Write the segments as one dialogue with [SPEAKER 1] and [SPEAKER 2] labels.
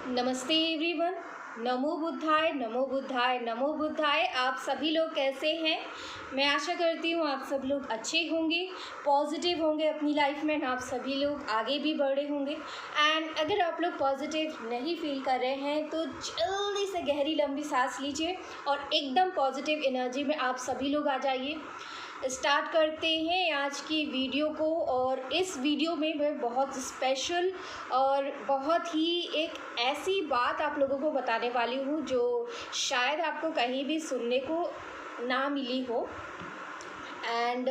[SPEAKER 1] नमस्ते एवरीवन। नमो बुद्धाय नमो बुद्धाय नमो बुद्धाय। आप सभी लोग कैसे हैं? मैं आशा करती हूँ आप सब लोग अच्छे होंगे, पॉजिटिव होंगे अपनी लाइफ में, आप सभी लोग आगे भी बढ़े होंगे। एंड अगर आप लोग पॉजिटिव नहीं फील कर रहे हैं तो जल्दी से गहरी लंबी सांस लीजिए और एकदम पॉजिटिव एनर्जी में आप सभी लोग आ जाइए। स्टार्ट करते हैं आज की वीडियो को। और इस वीडियो में मैं बहुत स्पेशल और बहुत ही एक ऐसी बात आप लोगों को बताने वाली हूँ जो शायद आपको कहीं भी सुनने को ना मिली हो। एंड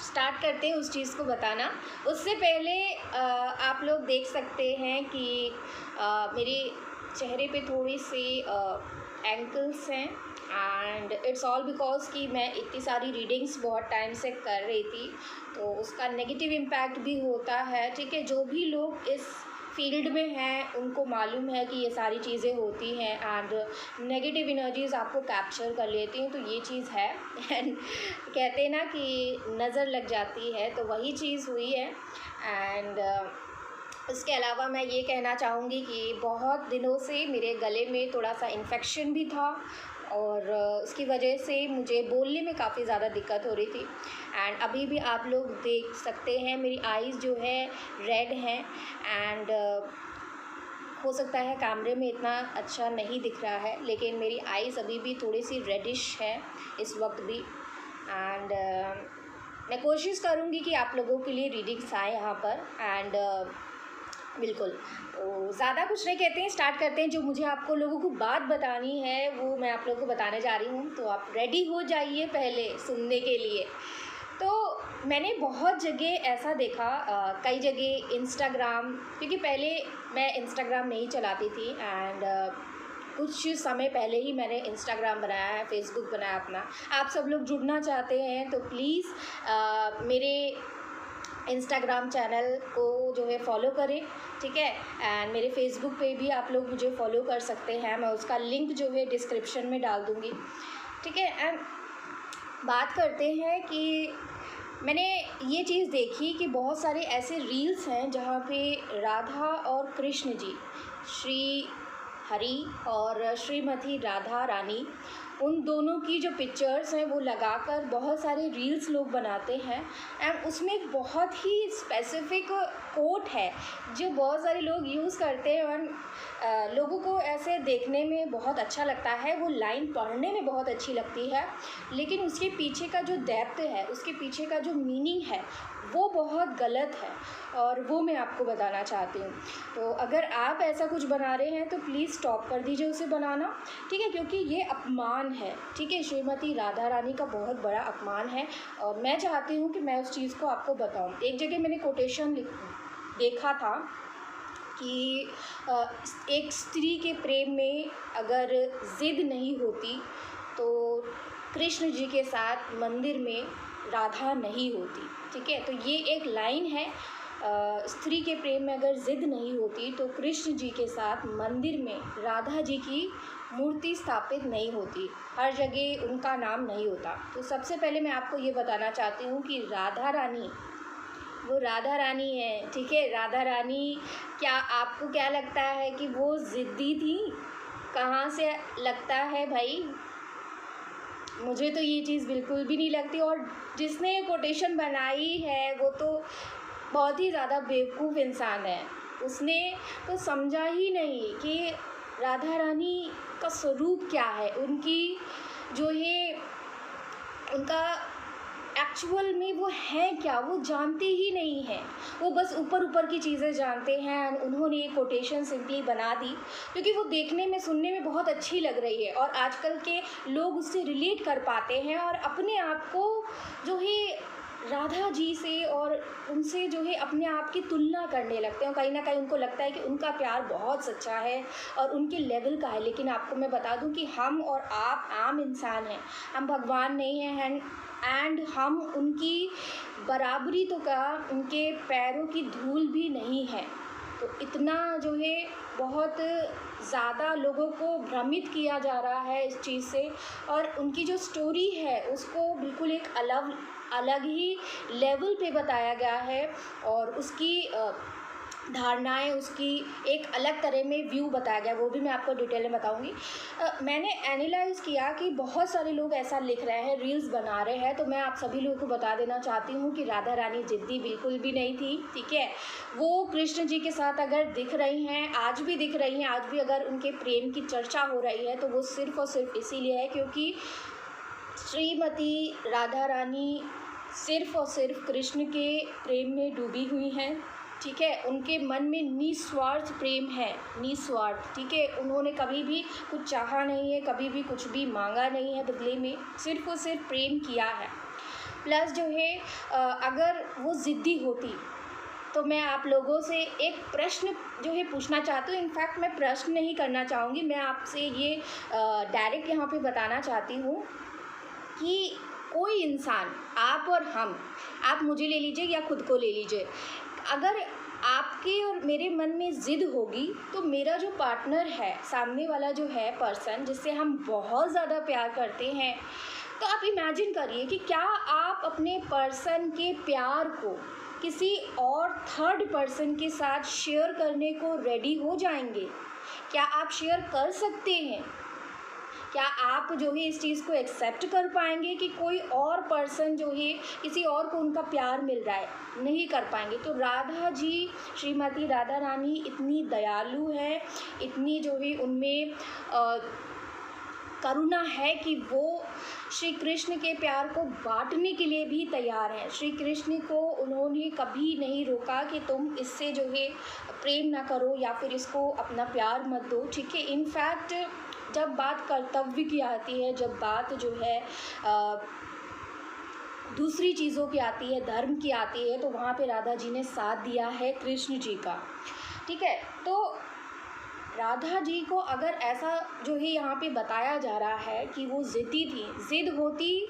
[SPEAKER 1] स्टार्ट करते हैं उस चीज़ को बताना। उससे पहले आप लोग देख सकते हैं कि मेरे चेहरे पे थोड़ी सी एंकल्स हैं एंड इट्स ऑल बिकॉज कि मैं इतनी सारी रीडिंग्स बहुत टाइम से कर रही थी तो उसका नेगेटिव इम्पैक्ट भी होता है। ठीक है, जो भी लोग इस फील्ड में हैं उनको मालूम है कि ये सारी चीज़ें होती हैं एंड नेगेटिव एनर्जीज़ आपको कैप्चर कर लेती हैं, तो ये चीज़ है। एंड कहते हैं ना कि नज़र लग जाती है, तो वही चीज़ हुई है। एंड इसके अलावा मैं ये कहना चाहूँगी कि बहुत दिनों से मेरे गले में थोड़ा सा इन्फेक्शन भी था और उसकी वजह से मुझे बोलने में काफ़ी ज़्यादा दिक्कत हो रही थी। एंड अभी भी आप लोग देख सकते हैं मेरी आईज़ जो है रेड हैं एंड हो सकता है कैमरे में इतना अच्छा नहीं दिख रहा है, लेकिन मेरी आईज़ अभी भी थोड़ी सी रेडिश है इस वक्त भी। एंड मैं कोशिश करूँगी कि आप लोगों के लिए रीडिंग्स आए यहाँ पर। एंड बिल्कुल, तो ज़्यादा कुछ नहीं कहते हैं, स्टार्ट करते हैं। जो मुझे आपको लोगों को बात बतानी है वो मैं आप लोगों को बताने जा रही हूँ, तो आप रेडी हो जाइए पहले सुनने के लिए। तो मैंने बहुत जगह ऐसा देखा, कई जगह इंस्टाग्राम, क्योंकि पहले मैं इंस्टाग्राम नहीं चलाती थी एंड कुछ समय पहले ही मैंने इंस्टाग्राम बनाया है, फेसबुक बनाया अपना। आप सब लोग जुड़ना चाहते हैं तो प्लीज़ मेरे इंस्टाग्राम चैनल को जो है फॉलो करें, ठीक है। एंड मेरे फेसबुक पे भी आप लोग मुझे फॉलो कर सकते हैं, मैं उसका लिंक जो है डिस्क्रिप्शन में डाल दूँगी, ठीक है। एंड बात करते हैं कि मैंने ये चीज़ देखी कि बहुत सारे ऐसे रील्स हैं जहाँ पे राधा और कृष्ण जी, श्री हरि और श्रीमती राधा रानी, उन दोनों की जो पिक्चर्स हैं वो लगाकर बहुत सारे रील्स लोग बनाते हैं। एंड उसमें एक बहुत ही स्पेसिफिक कोट है जो बहुत सारे लोग यूज़ करते हैं और लोगों को ऐसे देखने में बहुत अच्छा लगता है, वो लाइन पढ़ने में बहुत अच्छी लगती है, लेकिन उसके पीछे का जो डेप्थ है, उसके पीछे का जो मीनिंग है वो बहुत गलत है और वो मैं आपको बताना चाहती हूँ। तो अगर आप ऐसा कुछ बना रहे हैं तो प्लीज़ स्टॉप कर दीजिए उसे बनाना, ठीक है, क्योंकि ये अपमान है, ठीक है। श्रीमती राधा रानी का बहुत बड़ा अपमान है और मैं चाहती हूँ कि मैं उस चीज़ को आपको बताऊँ। एक जगह मैंने कोटेशन देखा था कि एक स्त्री के प्रेम में अगर ज़िद नहीं होती तो कृष्ण जी के साथ मंदिर में राधा नहीं होती, ठीक है। तो ये एक लाइन है, स्त्री के प्रेम में अगर ज़िद नहीं होती तो कृष्ण जी के साथ मंदिर में राधा जी की मूर्ति स्थापित नहीं होती, हर जगह उनका नाम नहीं होता। तो सबसे पहले मैं आपको ये बताना चाहती हूँ कि राधा रानी वो राधा रानी है, ठीक है। राधा रानी, क्या आपको क्या लगता है कि वो ज़िद्दी थी? कहाँ से लगता है भाई? मुझे तो ये चीज़ बिल्कुल भी नहीं लगती। और जिसने ये कोटेशन बनाई है वो तो बहुत ही ज़्यादा बेवकूफ़ इंसान है, उसने तो समझा ही नहीं कि राधा रानी का स्वरूप क्या है, उनकी जो है उनका एक्चुअल में वो है क्या, वो जानते ही नहीं हैं। वो बस ऊपर ऊपर की चीज़ें जानते हैं। उन्होंने ये कोटेशन सिंपली बना दी क्योंकि वो देखने में सुनने में बहुत अच्छी लग रही है और आजकल के लोग उससे रिलेट कर पाते हैं और अपने आप को जो है राधा जी से और उनसे जो है अपने आप की तुलना करने लगते हैं। कहीं ना कहीं उनको लगता है कि उनका प्यार बहुत सच्चा है और उनके लेवल का है। लेकिन आपको मैं बता दूं कि हम और आप आम इंसान हैं, हम भगवान नहीं हैं। एंड हम उनकी बराबरी तो का उनके पैरों की धूल भी नहीं है। तो इतना जो है बहुत ज़्यादा लोगों को भ्रमित किया जा रहा है इस चीज़ से और उनकी जो स्टोरी है उसको बिल्कुल एक अलग अलग ही लेवल पे बताया गया है और उसकी धारणाएं, उसकी एक अलग तरह में व्यू बताया गया, वो भी मैं आपको डिटेल में बताऊंगी। मैंने एनालाइज़ किया कि बहुत सारे लोग ऐसा लिख रहे हैं, रील्स बना रहे हैं, तो मैं आप सभी लोगों को बता देना चाहती हूँ कि राधा रानी ज़िद्दी बिल्कुल भी नहीं थी, ठीक है। वो कृष्ण जी के साथ अगर दिख रही हैं, आज भी दिख रही हैं, आज भी अगर उनके प्रेम की चर्चा हो रही है, तो वो सिर्फ़ और सिर्फ इसीलिए है क्योंकि श्रीमती राधा रानी सिर्फ़ और सिर्फ कृष्ण के प्रेम में डूबी हुई हैं, ठीक है। उनके मन में निस्वार्थ प्रेम है, निस्वार्थ, ठीक है। उन्होंने कभी भी कुछ चाहा नहीं है, कभी भी कुछ भी मांगा नहीं है बदले में, सिर्फ़ और सिर्फ प्रेम किया है। प्लस जो है अगर वो ज़िद्दी होती तो मैं आप लोगों से एक प्रश्न जो है पूछना चाहती हूँ। इनफैक्ट मैं प्रश्न नहीं करना चाहूँगी, मैं आपसे ये डायरेक्ट यहाँ पे बताना चाहती हूँ कि कोई इंसान, आप और हम, आप मुझे ले लीजिए या खुद को ले लीजिए, अगर आपके और मेरे मन में ज़िद होगी तो मेरा जो पार्टनर है, सामने वाला जो है पर्सन जिससे हम बहुत ज़्यादा प्यार करते हैं, तो आप इमेजिन करिए कि क्या आप अपने पर्सन के प्यार को किसी और थर्ड पर्सन के साथ शेयर करने को रेडी हो जाएंगे? क्या आप शेयर कर सकते हैं? क्या आप जो है इस चीज़ को एक्सेप्ट कर पाएंगे कि कोई और पर्सन जो है किसी और को उनका प्यार मिल रहा है? नहीं कर पाएंगे। तो राधा जी, श्रीमती राधा रानी इतनी दयालु है, इतनी जो है उनमें करुणा है कि वो श्री कृष्ण के प्यार को बांटने के लिए भी तैयार हैं। श्री कृष्ण को उन्होंने कभी नहीं रोका कि तुम इससे जो है प्रेम ना करो या फिर इसको अपना प्यार मत दो, ठीक है। इनफैक्ट जब बात कर्तव्य की आती है, जब बात जो है दूसरी चीज़ों की आती है, धर्म की आती है, तो वहाँ पे राधा जी ने साथ दिया है कृष्ण जी का, ठीक है। तो राधा जी को अगर ऐसा जो है यहाँ पे बताया जा रहा है कि वो ज़िद्दी थी, ज़िद होती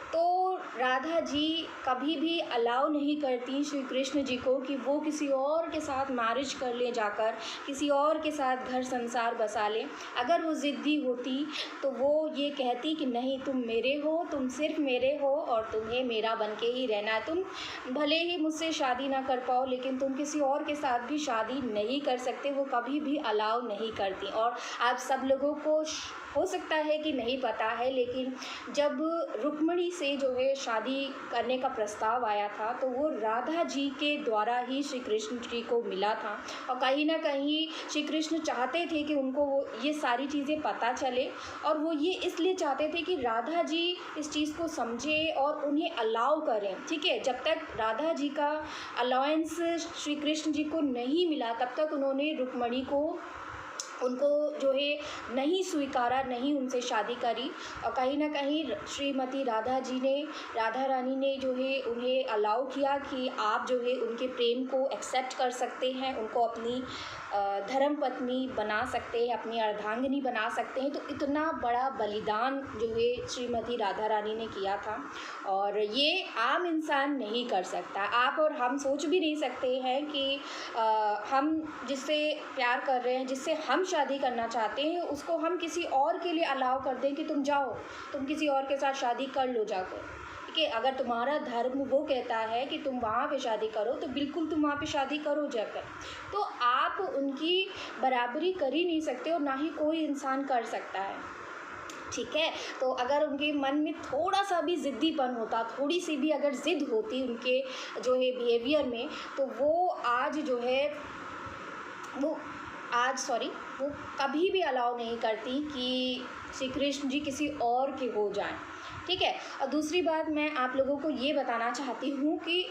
[SPEAKER 1] तो राधा जी कभी भी अलाउ नहीं करती श्री कृष्ण जी को कि वो किसी और के साथ मैरिज कर ले, जाकर किसी और के साथ घर संसार बसा ले। अगर वो ज़िद्दी होती तो वो ये कहती कि नहीं, तुम मेरे हो, तुम सिर्फ मेरे हो और तुम्हें मेरा बन के ही रहना है। तुम भले ही मुझसे शादी ना कर पाओ, लेकिन तुम किसी और के साथ भी शादी नहीं कर सकते, वो कभी भी अलाउ नहीं करती। और आप सब लोगों को हो सकता है कि नहीं पता है, लेकिन जब रुक्मिणी से जो है शादी करने का प्रस्ताव आया था तो वो राधा जी के द्वारा ही श्री कृष्ण जी को मिला था। और कहीं ना कहीं श्री कृष्ण चाहते थे कि उनको वो ये सारी चीज़ें पता चले, और वो ये इसलिए चाहते थे कि राधा जी इस चीज़ को समझे और उन्हें अलाउ करें, ठीक है। जब तक राधा जी का अलाउंस श्री कृष्ण जी को नहीं मिला तब तक उन्होंने रुक्मिणी को उनको जो है नहीं स्वीकारा, नहीं उनसे शादी करी। और कहीं ना कहीं श्रीमती राधा रानी ने जो है उन्हें अलाउ किया कि आप जो है उनके प्रेम को एक्सेप्ट कर सकते हैं, उनको अपनी धर्म पत्नी बना सकते हैं, अपनी अर्धांगिनी बना सकते हैं। तो इतना बड़ा बलिदान जो है श्रीमती राधा रानी ने किया था, और ये आम इंसान नहीं कर सकता। आप और हम सोच भी नहीं सकते हैं कि हम जिससे प्यार कर रहे हैं, जिससे हम शादी करना चाहते हैं, उसको हम किसी और के लिए अलाउ कर दें कि तुम जाओ, तुम किसी और के साथ शादी कर लो जाकर, ठीक है। अगर तुम्हारा धर्म वो कहता है कि तुम वहाँ पे शादी करो तो बिल्कुल तुम वहाँ पे शादी करो जाकर। तो आप उनकी बराबरी कर ही नहीं सकते, और ना ही कोई इंसान कर सकता है, ठीक है। तो अगर उनके मन में थोड़ा सा भी ज़िद्दीपन होता, थोड़ी सी भी अगर ज़िद होती उनके जो है बिहेवियर में, तो वो आज जो है वो कभी भी अलाउ नहीं करती कि श्री कृष्ण जी किसी और के हो जाएं, ठीक है। और दूसरी बात मैं आप लोगों को ये बताना चाहती हूँ कि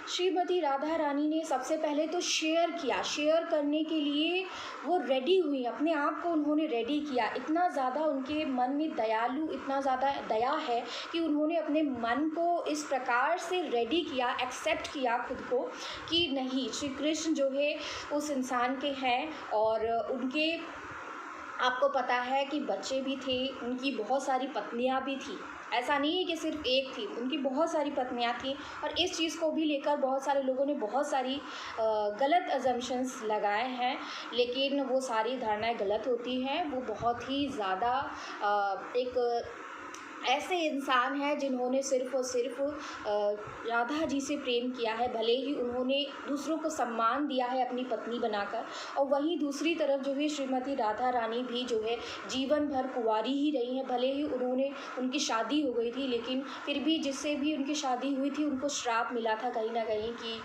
[SPEAKER 1] श्रीमती राधा रानी ने सबसे पहले तो शेयर करने के लिए वो रेडी हुई, अपने आप को उन्होंने रेडी किया। इतना ज़्यादा उनके मन में इतना ज़्यादा दया है कि उन्होंने अपने मन को इस प्रकार से रेडी किया, एक्सेप्ट किया खुद को कि नहीं, श्री कृष्ण जो है उस इंसान के हैं। और उनके, आपको पता है कि बच्चे भी थे, उनकी बहुत सारी पत्नियां भी थी, ऐसा नहीं है कि सिर्फ एक थी, उनकी बहुत सारी पत्नियां थी। और इस चीज़ को भी लेकर बहुत सारे लोगों ने बहुत सारी गलत अजम्पशंस लगाए हैं, लेकिन वो सारी धारणाएं गलत होती हैं। वो बहुत ही ज़्यादा एक ऐसे इंसान हैं जिन्होंने सिर्फ़ और सिर्फ राधा जी से प्रेम किया है, भले ही उन्होंने दूसरों को सम्मान दिया है अपनी पत्नी बनाकर, और वहीं दूसरी तरफ जो है श्रीमती राधा रानी भी जो है जीवन भर कुंवारी ही रही हैं। भले ही उनकी शादी हो गई थी, लेकिन फिर भी जिससे भी उनकी शादी हुई थी उनको श्राप मिला था कहीं न कहीं कि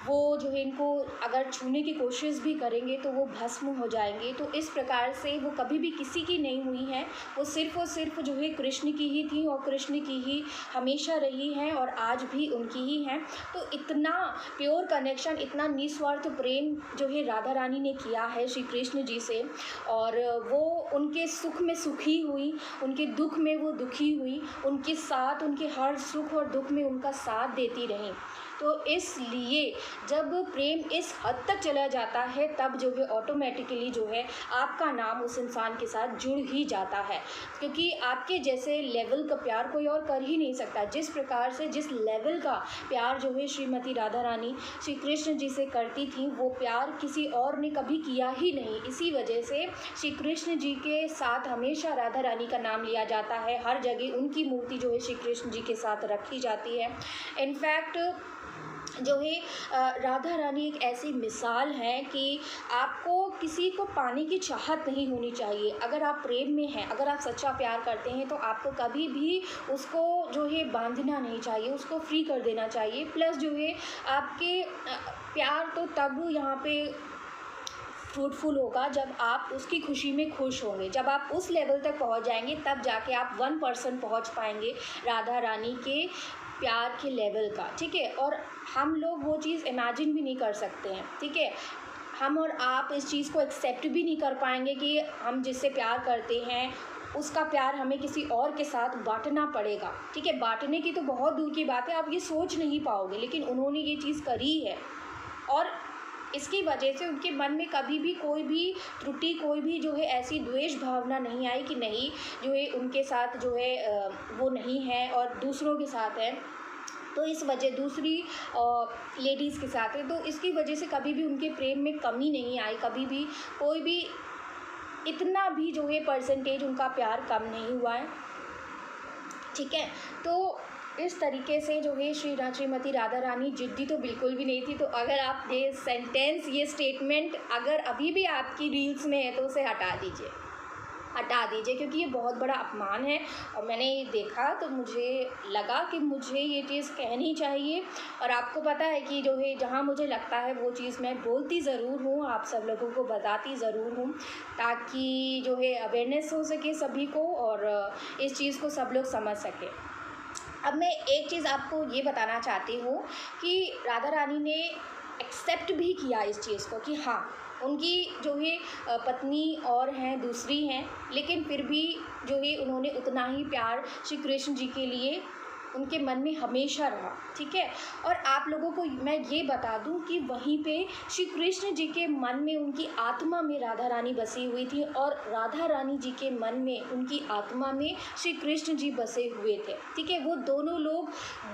[SPEAKER 1] वो जो है इनको अगर छूने की कोशिश भी करेंगे तो वो भस्म हो जाएंगे। तो इस प्रकार से वो कभी भी किसी की नहीं हुई हैं, वो सिर्फ़ और सिर्फ जो है कृष्ण की ही थी और कृष्ण की ही हमेशा रही हैं और आज भी उनकी ही हैं। तो इतना प्योर कनेक्शन, इतना निस्वार्थ प्रेम जो है राधा रानी ने किया है श्री कृष्ण जी से, और वो उनके सुख में सुखी हुई, उनके दुख में वो दुखी हुई, उनके साथ उनके हर सुख और दुख में उनका साथ देती रहीं। तो इसलिए जब प्रेम इस हद तक चला जाता है तब जो है ऑटोमेटिकली जो है आपका नाम उस इंसान के साथ जुड़ ही जाता है, क्योंकि आपके जैसे लेवल का प्यार कोई और कर ही नहीं सकता। जिस प्रकार से जिस लेवल का प्यार जो है श्रीमती राधा रानी श्री कृष्ण जी से करती थी, वो प्यार किसी और ने कभी किया ही नहीं। इसी वजह से श्री कृष्ण जी के साथ हमेशा राधा रानी का नाम लिया जाता है, हर जगह उनकी मूर्ति जो है श्री कृष्ण जी के साथ रखी जाती है। इनफैक्ट जो है राधा रानी एक ऐसी मिसाल है कि आपको किसी को पाने की चाहत नहीं होनी चाहिए। अगर आप प्रेम में हैं, अगर आप सच्चा प्यार करते हैं तो आपको कभी भी उसको जो है बांधना नहीं चाहिए, उसको फ्री कर देना चाहिए। प्लस जो है आपके प्यार तो तब यहाँ पे फ्रूटफुल होगा जब आप उसकी खुशी में खुश होंगे। जब आप उस लेवल तक पहुंच जाएंगे तब जाके आप 1% पहुंच पाएंगे राधा रानी के प्यार के लेवल का, ठीक है। और हम लोग वो चीज़ इमेजिन भी नहीं कर सकते हैं, ठीक है। हम और आप इस चीज़ को एक्सेप्ट भी नहीं कर पाएंगे कि हम जिससे प्यार करते हैं उसका प्यार हमें किसी और के साथ बांटना पड़ेगा, ठीक है। बांटने की तो बहुत दूर की बात है, आप ये सोच नहीं पाओगे, लेकिन उन्होंने ये चीज़ करी है और इसकी वजह से उनके मन में कभी भी कोई भी त्रुटि, कोई भी जो है ऐसी द्वेष भावना नहीं आई कि नहीं जो है उनके साथ जो है वो नहीं है और दूसरों के साथ है, तो इस वजह दूसरी लेडीज़ के साथ है, तो इसकी वजह से कभी भी उनके प्रेम में कमी नहीं आई। कभी भी कोई भी इतना भी जो है परसेंटेज उनका प्यार कम नहीं हुआ है, ठीक है। तो इस तरीके से जो है श्रीमती राधा रानी जिद्दी तो बिल्कुल भी नहीं थी। तो अगर आप ये सेंटेंस, ये स्टेटमेंट अगर अभी भी आपकी रील्स में है तो उसे हटा दीजिए, क्योंकि ये बहुत बड़ा अपमान है। और मैंने ये देखा तो मुझे लगा कि मुझे ये चीज़ कहनी चाहिए, और आपको पता है कि जो है जहाँ मुझे लगता है वो चीज़ मैं बोलती ज़रूर हूँ, आप सब लोगों को बताती ज़रूर हूँ, ताकि जो है अवेयरनेस हो सके सभी को और इस चीज़ को सब लोग समझ सकें। अब मैं एक चीज़ आपको ये बताना चाहती हूँ कि राधा रानी ने एक्सेप्ट भी किया इस चीज़ को कि हाँ उनकी जो है पत्नी और हैं, दूसरी हैं, लेकिन फिर भी जो है उन्होंने उतना ही प्यार श्री कृष्ण जी के लिए उनके मन में हमेशा रहा, ठीक है। और आप लोगों को मैं ये बता दूं कि वहीं पे श्री कृष्ण जी के मन में, उनकी आत्मा में राधा रानी बसी हुई थी और राधा रानी जी के मन में, उनकी आत्मा में श्री कृष्ण जी बसे हुए थे, ठीक है। वो दोनों लोग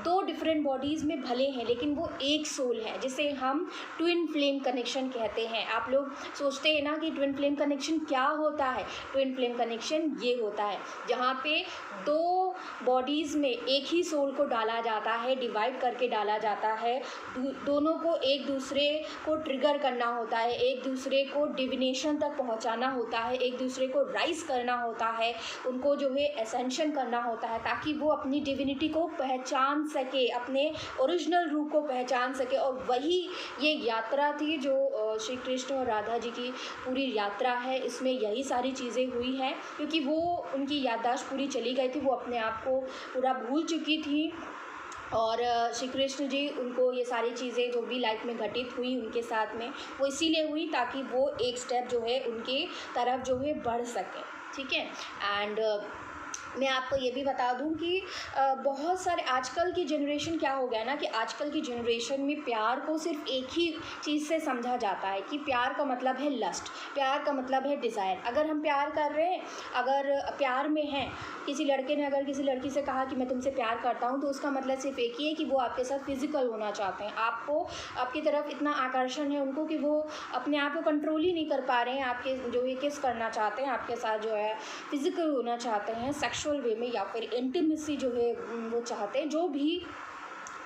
[SPEAKER 1] दो डिफरेंट बॉडीज़ में भले हैं लेकिन वो एक सोल है, जिसे हम ट्विन फ्लेम कनेक्शन कहते हैं। आप लोग सोचते हैं ना कि ट्विन फ्लेम कनेक्शन क्या होता है। ट्विन फ्लेम कनेक्शन ये होता है जहाँ पे दो बॉडीज़ में एक ही सोल को डाला जाता है, डिवाइड करके डाला जाता है। दोनों को एक दूसरे को ट्रिगर करना होता है, एक दूसरे को डिविनेशन तक पहुंचाना होता है, एक दूसरे को राइज करना होता है, उनको जो है एसेंशन करना होता है, ताकि वो अपनी डिविनिटी को पहचान सके, अपने ओरिजिनल रूप को पहचान सके। और वही ये यात्रा थी जो श्री कृष्ण और राधा जी की पूरी यात्रा है, इसमें यही सारी चीज़ें हुई हैं, क्योंकि वो उनकी याददाश्त पूरी चली गई थी, वो अपने आप को पूरा भूल चुकी थी। और श्री कृष्ण जी उनको ये सारी चीज़ें जो भी लाइफ में घटित हुई उनके साथ में, वो इसीलिए हुई ताकि वो एक स्टेप जो है उनके तरफ जो है बढ़ सके, ठीक है। एंड मैं आपको ये भी बता दूं कि बहुत सारे आजकल की जनरेशन क्या हो गया ना कि आजकल की जनरेशन में प्यार को सिर्फ एक ही चीज़ से समझा जाता है कि प्यार का मतलब है लस्ट, प्यार का मतलब है डिज़ायर। अगर हम प्यार कर रहे हैं, अगर प्यार में हैं, किसी लड़के ने अगर किसी लड़की से कहा कि मैं तुमसे प्यार करता हूँ, तो उसका मतलब सिर्फ एक ही है कि वो आपके साथ फिज़िकल होना चाहते हैं। आपको, आपकी तरफ इतना आकर्षण है उनको कि वो अपने आप को कंट्रोल ही नहीं कर पा रहे हैं, आपके जो है किस करना चाहते हैं, आपके साथ जो है फिज़िकल होना चाहते हैं, सेक्सुअल वे में या फिर इंटीमेसी जो है वो चाहते हैं, जो भी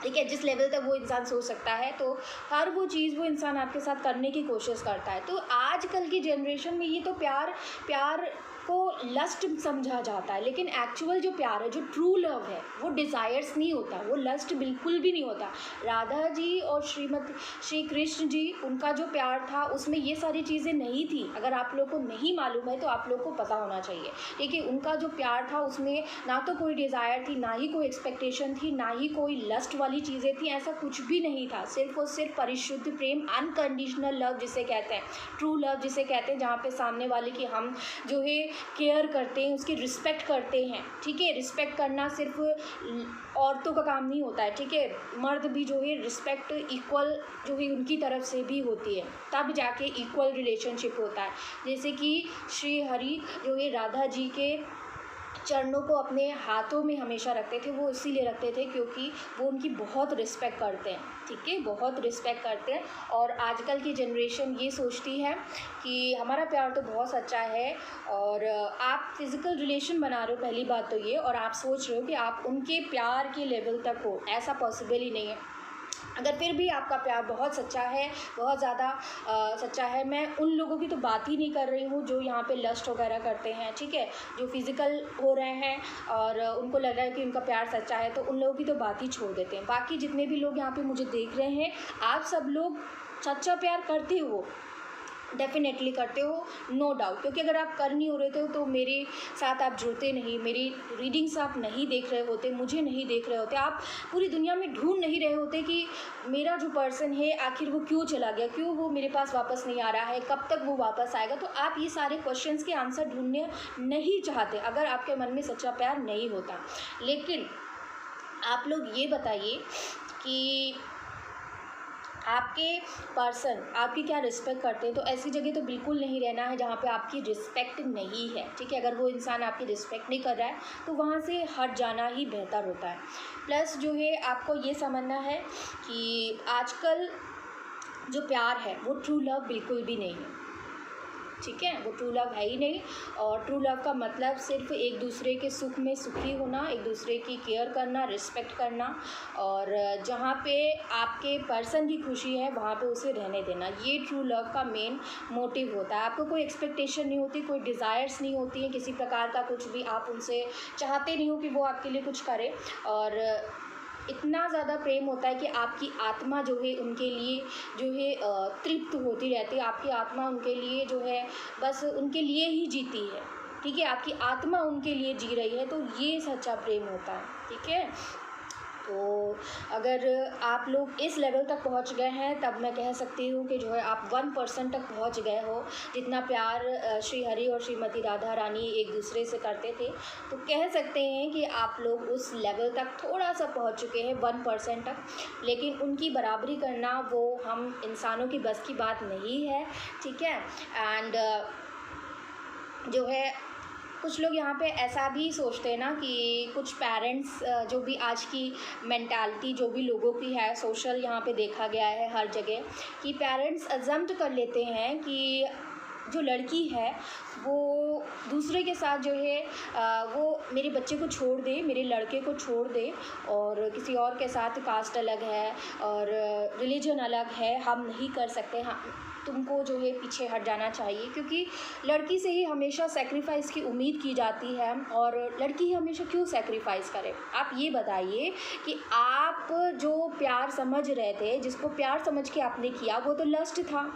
[SPEAKER 1] ठीक है जिस लेवल तक वो इंसान सोच सकता है, तो हर वो चीज़ वो इंसान आपके साथ करने की कोशिश करता है। तो आजकल की जनरेशन में ये तो प्यार प्यार को लस्ट समझा जाता है, लेकिन एक्चुअल जो प्यार है, जो ट्रू लव है, वो डिज़ायर्स नहीं होता, वो लस्ट बिल्कुल भी नहीं होता। राधा जी और श्री कृष्ण जी, उनका जो प्यार था उसमें ये सारी चीज़ें नहीं थी। अगर आप लोग को नहीं मालूम है तो आप लोग को पता होना चाहिए। देखिए उनका जो प्यार था उसमें ना तो कोई डिज़ायर थी, ना ही कोई एक्सपेक्टेशन थी, ना ही कोई लस्ट वाली चीज़ें थी, ऐसा कुछ भी नहीं था। सिर्फ और सिर्फ परिशुद्ध प्रेम, अनकंडीशनल लव जिसे कहते हैं, ट्रू लव जिसे कहते हैं, जहाँ पे सामने वाले की हम जो है केयर करते हैं, उसकी रिस्पेक्ट करते हैं। ठीक है, रिस्पेक्ट करना सिर्फ औरतों का काम नहीं होता है। ठीक है, मर्द भी जो है रिस्पेक्ट इक्वल जो है उनकी तरफ से भी होती है, तब जाके इक्वल रिलेशनशिप होता है। जैसे कि श्री हरि जो है राधा जी के चरणों को अपने हाथों में हमेशा रखते थे, वो इसीलिए रखते थे क्योंकि वो उनकी बहुत रिस्पेक्ट करते हैं। ठीक है, बहुत रिस्पेक्ट करते हैं। और आजकल की जनरेशन ये सोचती है कि हमारा प्यार तो बहुत सच्चा है, और आप फिज़िकल रिलेशन बना रहे हो, पहली बात तो ये, और आप सोच रहे हो कि आप उनके प्यार के लेवल तक हो, ऐसा पॉसिबल ही नहीं है। अगर फिर भी आपका प्यार बहुत सच्चा है, बहुत ज़्यादा सच्चा है, मैं उन लोगों की तो बात ही नहीं कर रही हूँ जो यहाँ पे लस्ट वगैरह करते हैं। ठीक है, जो फिज़िकल हो रहे हैं और उनको लग रहा है कि उनका प्यार सच्चा है, तो उन लोगों की तो बात ही छोड़ देते हैं। बाकी जितने भी लोग यहाँ पे मुझे देख रहे हैं, आप सब लोग सच्चा प्यार करते हो, डेफिनेटली करते हो, नो डाउट। क्योंकि अगर आप कर नहीं हो रहे थे तो मेरे साथ आप जुड़ते नहीं, मेरी रीडिंग्स आप नहीं देख रहे होते, मुझे नहीं देख रहे होते, आप पूरी दुनिया में ढूंढ नहीं रहे होते कि मेरा जो पर्सन है आखिर वो क्यों चला गया, क्यों वो मेरे पास वापस नहीं आ रहा है, कब तक वो वापस आएगा। तो आप ये सारे क्वेश्चंस के आंसर ढूंढने नहीं चाहते अगर आपके मन में सच्चा प्यार नहीं होता। लेकिन आप लोग ये बताइए कि आपके पर्सन आपकी क्या रिस्पेक्ट करते हैं। तो ऐसी जगह तो बिल्कुल नहीं रहना है जहाँ पे आपकी रिस्पेक्ट नहीं है। ठीक है, अगर वो इंसान आपकी रिस्पेक्ट नहीं कर रहा है तो वहाँ से हट जाना ही बेहतर होता है। प्लस जो है आपको ये समझना है कि आजकल जो प्यार है वो ट्रू लव बिल्कुल भी नहीं है। ठीक है, वो ट्रू लव है ही नहीं। और ट्रू लव का मतलब सिर्फ एक दूसरे के सुख में सुखी होना, एक दूसरे की केयर करना, रिस्पेक्ट करना, और जहाँ पे आपके पर्सन की खुशी है वहाँ पे उसे रहने देना, ये ट्रू लव का मेन मोटिव होता है। आपको कोई एक्सपेक्टेशन नहीं होती, कोई डिज़ायर्स नहीं होती है किसी प्रकार का, कुछ भी आप उनसे चाहते नहीं हो कि वो आपके लिए कुछ करे, और इतना ज़्यादा प्रेम होता है कि आपकी आत्मा जो है उनके लिए जो है तृप्त होती रहती है। आपकी आत्मा उनके लिए जो है बस उनके लिए ही जीती है। ठीक है, आपकी आत्मा उनके लिए जी रही है, तो ये सच्चा प्रेम होता है। ठीक है, तो अगर आप लोग इस लेवल तक पहुंच गए हैं तब मैं कह सकती हूँ कि जो है आप 1% तक पहुंच गए हो, जितना प्यार श्री हरि और श्रीमती राधा रानी एक दूसरे से करते थे। तो कह सकते हैं कि आप लोग उस लेवल तक थोड़ा सा पहुंच चुके हैं, 1% तक। लेकिन उनकी बराबरी करना वो हम इंसानों की बस की बात नहीं है। ठीक है, एंड जो है कुछ लोग यहाँ पे ऐसा भी सोचते हैं ना कि कुछ पेरेंट्स जो भी आज की मेंटालिटी जो भी लोगों की है, सोशल यहाँ पे देखा गया है हर जगह, कि पेरेंट्स अजम्प्ट कर लेते हैं कि जो लड़की है वो दूसरे के साथ जो है वो मेरे बच्चे को छोड़ दे, मेरे लड़के को छोड़ दे, और किसी और के साथ कास्ट अलग है और रिलीजन अलग है, हम नहीं कर सकते, हम तुमको जो है पीछे हट जाना चाहिए। क्योंकि लड़की से ही हमेशा सेक्रीफाइस की उम्मीद की जाती है, और लड़की ही हमेशा क्यों सेक्रीफाइस करे। आप ये बताइए कि आप जो प्यार समझ रहे थे, जिसको प्यार समझ के आपने किया, वो तो लस्ट था।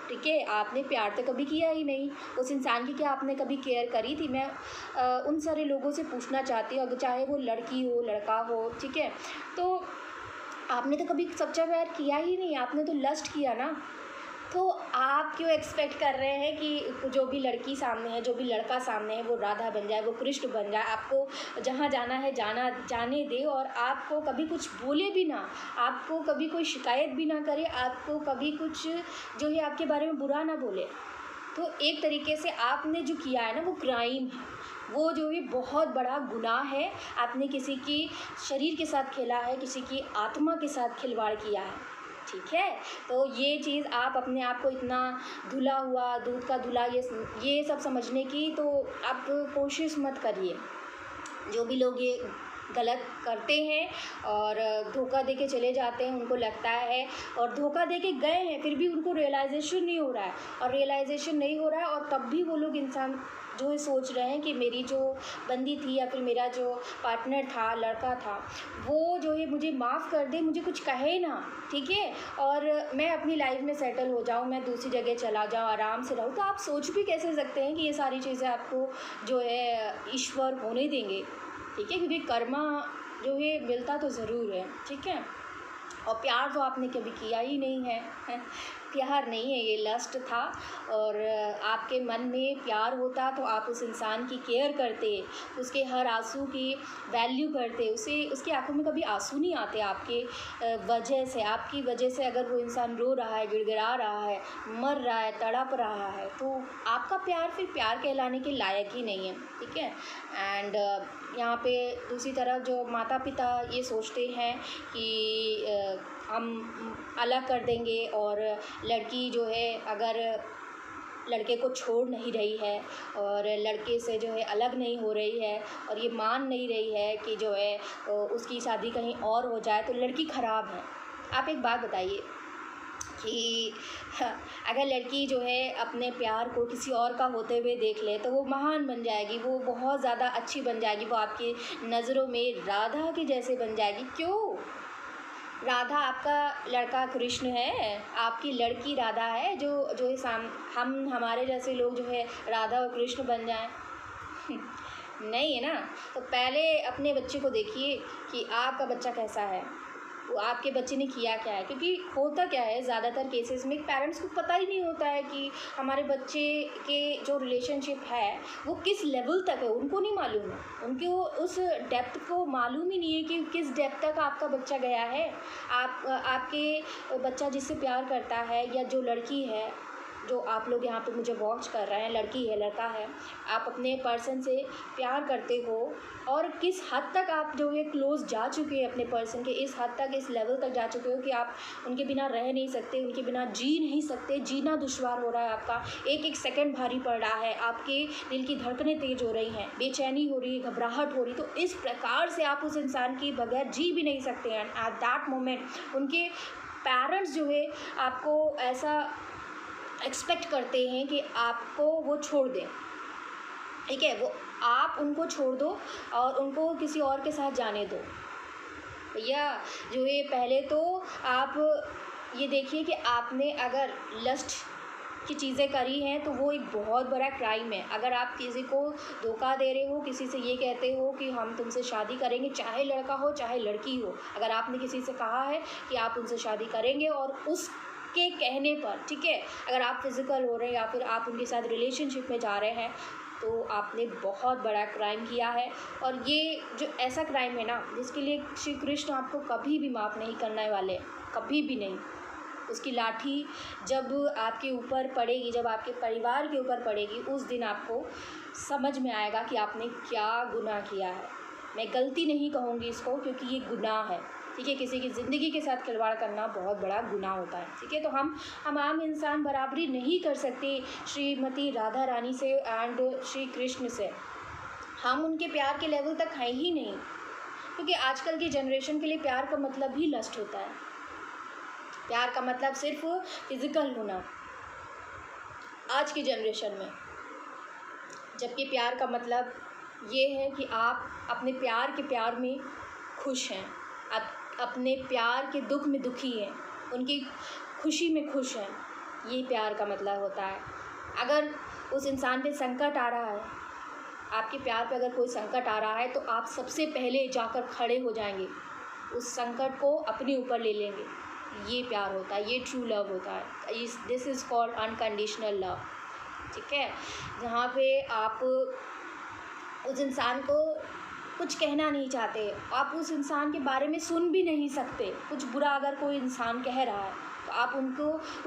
[SPEAKER 1] ठीक है, आपने प्यार तो कभी किया ही नहीं, उस इंसान की क्या आपने कभी केयर करी थी। मैं उन सारे लोगों से पूछना चाहती हूँ, अगर चाहे वो लड़की हो लड़का हो, ठीक है, तो आपने तो कभी सच्चा प्यार किया ही नहीं, आपने तो लस्ट किया ना। तो आप क्यों एक्सपेक्ट कर रहे हैं कि जो भी लड़की सामने है, जो भी लड़का सामने है, वो राधा बन जाए, वो कृष्ण बन जाए, आपको जहाँ जाना है जाने दे, और आपको कभी कुछ बोले भी ना, आपको कभी कोई शिकायत भी ना करे, आपको कभी कुछ जो है आपके बारे में बुरा ना बोले। तो एक तरीके से आपने जो किया है ना वो क्राइम है, वो जो भी बहुत बड़ा गुनाह है। आपने किसी की शरीर के साथ खेला है, किसी की आत्मा के साथ खिलवाड़ किया है। ठीक है, तो ये चीज़ आप अपने आप को इतना धुला हुआ, दूध का धुला, ये सब समझने की तो आप कोशिश मत करिए। जो भी लोग ये गलत करते हैं और धोखा दे के चले जाते हैं, उनको लगता है और धोखा दे के गए हैं फिर भी उनको रियलाइजेशन नहीं हो रहा है, और रियलाइजेशन नहीं हो रहा है और तब भी वो लोग इंसान जो है सोच रहे हैं कि मेरी जो बंदी थी या फिर मेरा जो पार्टनर था, लड़का था, वो जो है मुझे माफ़ कर दे, मुझे कुछ कहे ना, ठीक है, और मैं अपनी लाइफ में सेटल हो जाऊँ, मैं दूसरी जगह चला जाऊँ, आराम से रहूँ। तो आप सोच भी कैसे सकते हैं कि ये सारी चीज़ें आपको जो है ईश्वर होने देंगे, ठीक है, क्योंकि कर्मा जो है मिलता तो ज़रूर है, ठीक है। और प्यार तो आपने कभी किया ही नहीं है प्यार नहीं है, ये लस्ट था। और आपके मन में प्यार होता तो आप उस इंसान की केयर करते, उसके हर आंसू की वैल्यू करते, उसे उसकी आंखों में कभी आंसू नहीं आते आपके वजह से, आपकी वजह से अगर वो इंसान रो रहा है, गिड़गिड़ा रहा है, मर रहा है, तड़प रहा है, तो आपका प्यार फिर प्यार कहलाने के लायक ही नहीं है, ठीक है। एंड यहाँ पे दूसरी तरफ जो माता पिता ये सोचते हैं कि हम अलग कर देंगे, और लड़की जो है अगर लड़के को छोड़ नहीं रही है और लड़के से जो है अलग नहीं हो रही है और ये मान नहीं रही है कि जो है उसकी शादी कहीं और हो जाए, तो लड़की ख़राब है। आप एक बात बताइए कि अगर लड़की जो है अपने प्यार को किसी और का होते हुए देख ले तो वो महान बन जाएगी, वो बहुत ज़्यादा अच्छी बन जाएगी, वो आपकी नज़रों में राधा के जैसे बन जाएगी। क्यों? राधा आपका लड़का कृष्ण है, आपकी लड़की राधा है, जो इस हम हमारे जैसे लोग जो है राधा और कृष्ण बन जाएं नहीं है ना। तो पहले अपने बच्चे को देखिए कि आपका बच्चा कैसा है, वो आपके बच्चे ने किया क्या है, क्योंकि होता क्या है ज़्यादातर केसेस में पेरेंट्स को पता ही नहीं होता है कि हमारे बच्चे के जो रिलेशनशिप है वो किस लेवल तक है, उनको नहीं मालूम है, उनको उस डेप्थ को मालूम ही नहीं है कि किस डेप्थ तक आपका बच्चा गया है। आपके बच्चा जिससे प्यार करता है या जो लड़की है जो आप लोग यहाँ पे मुझे वॉच कर रहे हैं, लड़की है लड़का है, आप अपने पर्सन से प्यार करते हो और किस हद तक आप जो है क्लोज जा चुके हैं अपने पर्सन के, इस हद तक इस लेवल तक जा चुके हो कि आप उनके बिना रह नहीं सकते, उनके बिना जी नहीं सकते, जीना दुश्वार हो रहा है, आपका एक एक सेकंड भारी पड़ रहा है, आपके दिल की धड़कनें तेज़ हो रही हैं, बेचैनी हो रही है, घबराहट हो रही, तो इस प्रकार से आप उस इंसान की बगैर जी भी नहीं सकते हैं। एट दैट मोमेंट उनके पेरेंट्स जो है आपको ऐसा एक्सपेक्ट करते हैं कि आपको वो छोड़ दें, ठीक है, वो आप उनको छोड़ दो और उनको किसी और के साथ जाने दो। भैया जो है पहले तो आप ये देखिए कि आपने अगर लस्ट की चीज़ें करी हैं तो वो एक बहुत बड़ा क्राइम है। अगर आप किसी को धोखा दे रहे हो, किसी से ये कहते हो कि हम तुमसे शादी करेंगे, चाहे लड़का हो चाहे लड़की हो, अगर आपने किसी से कहा है कि आप उनसे शादी करेंगे और उस के कहने पर, ठीक है, अगर आप फिज़िकल हो रहे हैं या फिर आप उनके साथ रिलेशनशिप में जा रहे हैं तो आपने बहुत बड़ा क्राइम किया है। और ये जो ऐसा क्राइम है ना जिसके लिए श्री कृष्ण आपको कभी भी माफ़ नहीं करने वाले, कभी भी नहीं। उसकी लाठी जब आपके ऊपर पड़ेगी, जब आपके परिवार के ऊपर पड़ेगी, उस दिन आपको समझ में आएगा कि आपने क्या गुनाह किया है। मैं गलती नहीं कहूँगी इसको क्योंकि ये गुनाह है, ठीक है, किसी की ज़िंदगी के साथ खिलवाड़ करना बहुत बड़ा गुनाह होता है, ठीक है। तो हम आम इंसान बराबरी नहीं कर सकते श्रीमती राधा रानी से एंड श्री कृष्ण से, हम उनके प्यार के लेवल तक हैं ही नहीं, क्योंकि आजकल की जनरेशन के लिए प्यार का मतलब ही लस्ट होता है। प्यार का मतलब सिर्फ फिज़िकल होना आज की जनरेशन में, जबकि प्यार का मतलब ये है कि आप अपने प्यार के प्यार में खुश हैं, आप अपने प्यार के दुख में दुखी हैं, उनकी खुशी में खुश हैं, ये प्यार का मतलब होता है। अगर उस इंसान पे संकट आ रहा है, आपके प्यार पे अगर कोई संकट आ रहा है तो आप सबसे पहले जाकर खड़े हो जाएंगे, उस संकट को अपने ऊपर ले लेंगे, ये प्यार होता है, ये ट्रू लव होता है। This is called unconditional love, ठीक है, जहाँ पे आप उस इंसान को कुछ कहना नहीं चाहते, आप उस इंसान के बारे में सुन भी नहीं सकते, कुछ बुरा अगर कोई इंसान कह रहा है तो आप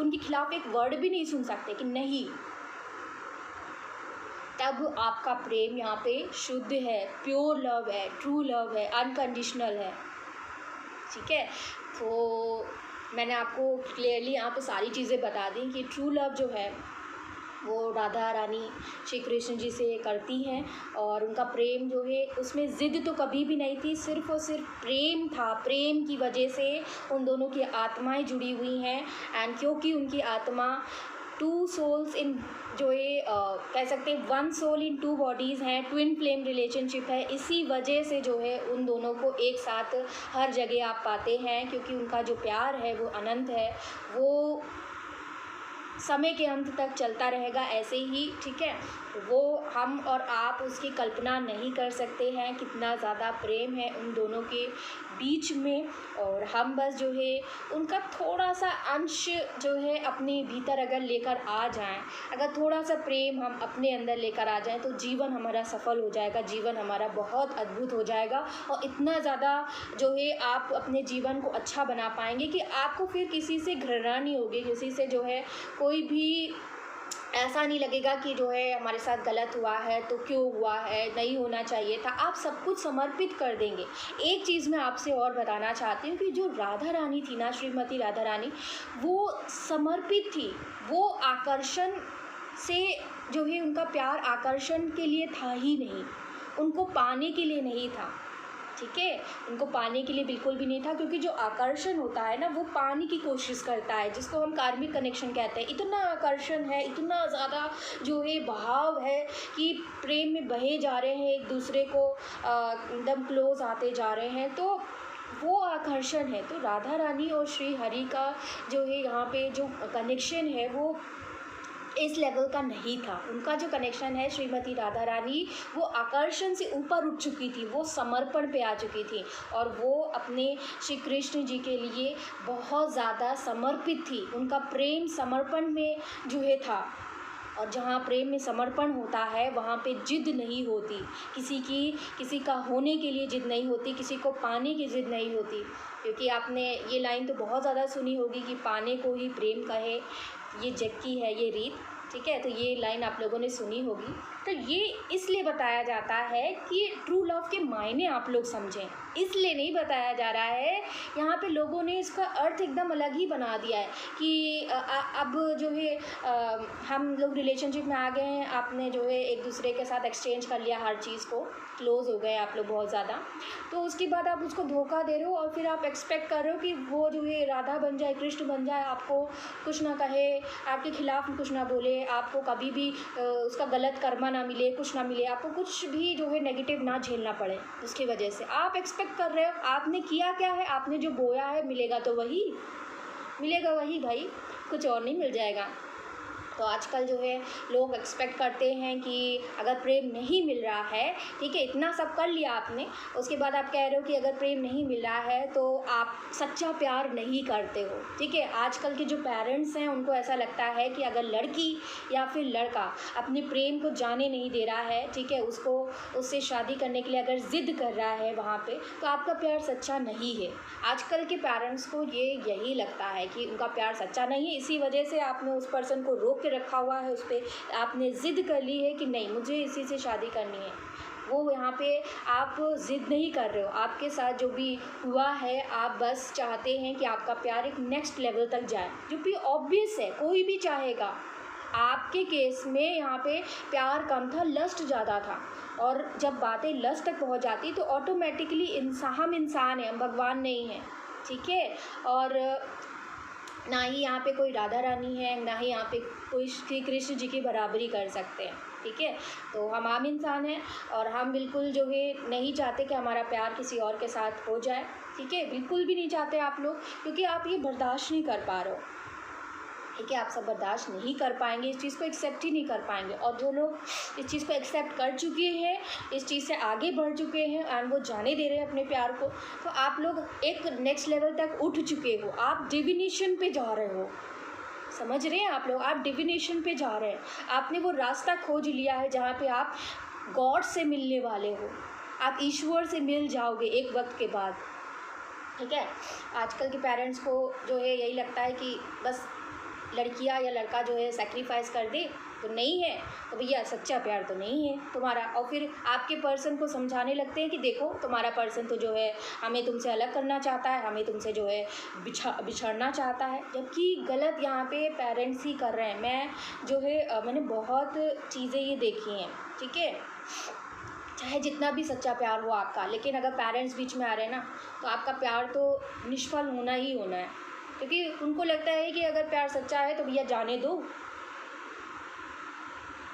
[SPEAKER 1] उनके खिलाफ एक वर्ड भी नहीं सुन सकते कि नहीं, तब आपका प्रेम यहाँ पे शुद्ध है, प्योर लव है, ट्रू लव है, अनकंडीशनल है, ठीक है। तो मैंने आपको क्लियरली यहाँ पे सारी चीज़ें बता दी कि ट्रू लव जो है वो राधा रानी श्री कृष्ण जी से करती हैं। और उनका प्रेम जो है उसमें ज़िद तो कभी भी नहीं थी, सिर्फ़ और सिर्फ प्रेम था। प्रेम की वजह से उन दोनों की आत्माएं जुड़ी हुई हैं। एंड क्योंकि उनकी आत्मा टू सोल्स इन जो ये कह सकते हैं one soul in two bodies हैं, ट्विन फ्लेम रिलेशनशिप है, इसी वजह से जो है उन दोनों को एक साथ हर जगह आप पाते हैं। क्योंकि उनका जो प्यार है वो अनंत है, वो समय के अंत तक चलता रहेगा ऐसे ही, ठीक है। वो हम और आप उसकी कल्पना नहीं कर सकते हैं कितना ज़्यादा प्रेम है उन दोनों के बीच में। और हम बस जो है उनका थोड़ा सा अंश जो है अपने भीतर अगर लेकर आ जाएं, अगर थोड़ा सा प्रेम हम अपने अंदर लेकर आ जाएं, तो जीवन हमारा सफल हो जाएगा, जीवन हमारा बहुत अद्भुत हो जाएगा। और इतना ज़्यादा जो है आप अपने जीवन को अच्छा बना पाएंगे कि आपको फिर किसी से घृणा नहीं होगी, किसी से जो है कोई भी ऐसा नहीं लगेगा कि जो है हमारे साथ गलत हुआ है तो क्यों हुआ है, नहीं होना चाहिए था। आप सब कुछ समर्पित कर देंगे। एक चीज़ मैं आपसे और बताना चाहती हूँ कि जो राधा रानी थी ना, श्रीमती राधा रानी, वो समर्पित थी। वो आकर्षण से जो है उनका प्यार आकर्षण के लिए था ही नहीं, उनको पाने के लिए नहीं था, ठीक है। उनको पाने के लिए बिल्कुल भी नहीं था। क्योंकि जो आकर्षण होता है ना, वो पाने की कोशिश करता है, जिसको हम कार्मिक कनेक्शन कहते हैं। इतना आकर्षण है, इतना ज़्यादा जो है भाव है कि प्रेम में बहे जा रहे हैं, एक दूसरे को एकदम क्लोज आते जा रहे हैं, तो वो आकर्षण है। तो राधा रानी और श्री हरि का जो है यहाँ पे जो कनेक्शन है वो इस लेवल का नहीं था। उनका जो कनेक्शन है, श्रीमती राधा रानी वो आकर्षण से ऊपर उठ चुकी थी, वो समर्पण पे आ चुकी थी और वो अपने श्री कृष्ण जी के लिए बहुत ज़्यादा समर्पित थी। उनका प्रेम समर्पण में जो है था। और जहाँ प्रेम में समर्पण होता है वहाँ पे जिद नहीं होती, किसी का होने के लिए जिद नहीं होती, किसी को पाने की जिद नहीं होती। क्योंकि आपने ये लाइन तो बहुत ज़्यादा सुनी होगी कि पाने को ही प्रेम कहे, ये जग की है ये रीत, ठीक है। तो ये लाइन आप लोगों ने सुनी होगी। तो ये इसलिए बताया जाता है कि ट्रू लव के मायने आप लोग समझें, इसलिए नहीं बताया जा रहा है। यहाँ पे लोगों ने इसका अर्थ एकदम अलग ही बना दिया है कि अब जो है हम लोग रिलेशनशिप में आ गए हैं, आपने जो है एक दूसरे के साथ एक्सचेंज कर लिया हर चीज़ को, क्लोज़ हो गए आप लोग बहुत ज़्यादा, तो उसके बाद आप उसको धोखा दे रहे हो और फिर आप एक्सपेक्ट कर रहे हो कि वो जो है राधा बन जाए, कृष्ण बन जाए, आपको कुछ ना कहे, आपके खिलाफ कुछ ना बोले, आपको कभी भी उसका गलत कर्मा ना मिले, कुछ ना मिले, आपको कुछ भी जो है नेगेटिव ना झेलना पड़े। उसकी वजह से आप एक्सपेक्ट कर रहे हो, आपने किया क्या है, आपने जो बोया है मिलेगा तो वही मिलेगा, वही भाई, कुछ और नहीं मिल जाएगा। तो आजकल जो है लोग एक्सपेक्ट करते हैं कि अगर प्रेम नहीं मिल रहा है, ठीक है, इतना सब कर लिया आपने, उसके बाद आप कह रहे हो कि अगर प्रेम नहीं मिल रहा है तो आप सच्चा प्यार नहीं करते हो, ठीक है। आजकल के जो पेरेंट्स हैं उनको ऐसा लगता है कि अगर लड़की या फिर लड़का अपने प्रेम को जाने नहीं दे रहा है, ठीक है, उससे शादी करने के लिए अगर ज़िद कर रहा है वहाँ पे, तो आपका प्यार सच्चा नहीं है। आजकल के पेरेंट्स को यही लगता है कि उनका प्यार सच्चा नहीं है, इसी वजह से आपने उस पर्सन को रोक के रखा हुआ है, उस पर आपने ज़िद कर ली है कि नहीं मुझे इसी से शादी करनी है। वो यहाँ पे आप ज़िद नहीं कर रहे हो, आपके साथ जो भी हुआ है आप बस चाहते हैं कि आपका प्यार एक नेक्स्ट लेवल तक जाए, जो भी ऑब्वियस है, कोई भी चाहेगा। आपके केस में यहाँ पे प्यार कम था, लस्ट ज़्यादा था, और जब बातें लस्ट तक पहुँच जाती तो ऑटोमेटिकली हम इंसान हैं, हम भगवान नहीं हैं, ठीक है। और ना ही यहाँ पे कोई राधा रानी है, ना ही यहाँ पे कोई श्री कृष्ण जी की बराबरी कर सकते हैं, ठीक है। तो हम आम इंसान हैं और हम बिल्कुल जो है नहीं चाहते कि हमारा प्यार किसी और के साथ हो जाए, ठीक है, बिल्कुल भी नहीं चाहते आप लोग, क्योंकि आप ये बर्दाश्त नहीं कर पा रहे हो, ठीक है। आप सब बर्दाश्त नहीं कर पाएंगे, इस चीज़ को एक्सेप्ट ही नहीं कर पाएंगे। और जो लोग इस चीज़ को एक्सेप्ट कर चुके हैं, इस चीज़ से आगे बढ़ चुके हैं एंड वो जाने दे रहे हैं अपने प्यार को, तो आप लोग एक नेक्स्ट लेवल तक उठ चुके हो, आप डिविनेशन पे जा रहे हो, समझ रहे हैं आप लोग, आप डिविनेशन पे जा रहे हैं। आपने वो रास्ता खोज लिया है जहाँ पे आप गॉड से मिलने वाले हो, आप ईश्वर से मिल जाओगे एक वक्त के बाद, ठीक है। आजकल के पेरेंट्स को जो है यही लगता है कि बस लड़कियां या लड़का जो है सेक्रीफाइस कर दे, तो नहीं है तो भैया सच्चा प्यार तो नहीं है तुम्हारा। और फिर आपके पर्सन को समझाने लगते हैं कि देखो तुम्हारा पर्सन तो जो है हमें तुमसे अलग करना चाहता है, हमें तुमसे जो है बिछड़ना चाहता है, जबकि गलत यहाँ पे पेरेंट्स ही कर रहे हैं। मैं जो है मैंने बहुत चीज़ें ये देखी हैं, ठीक है। चाहे जितना भी सच्चा प्यार हो आपका, लेकिन अगर पेरेंट्स बीच में आ रहे हैं ना तो आपका प्यार तो निष्फल होना ही होना है, क्योंकि उनको लगता है कि अगर प्यार सच्चा है तो भैया जाने दो,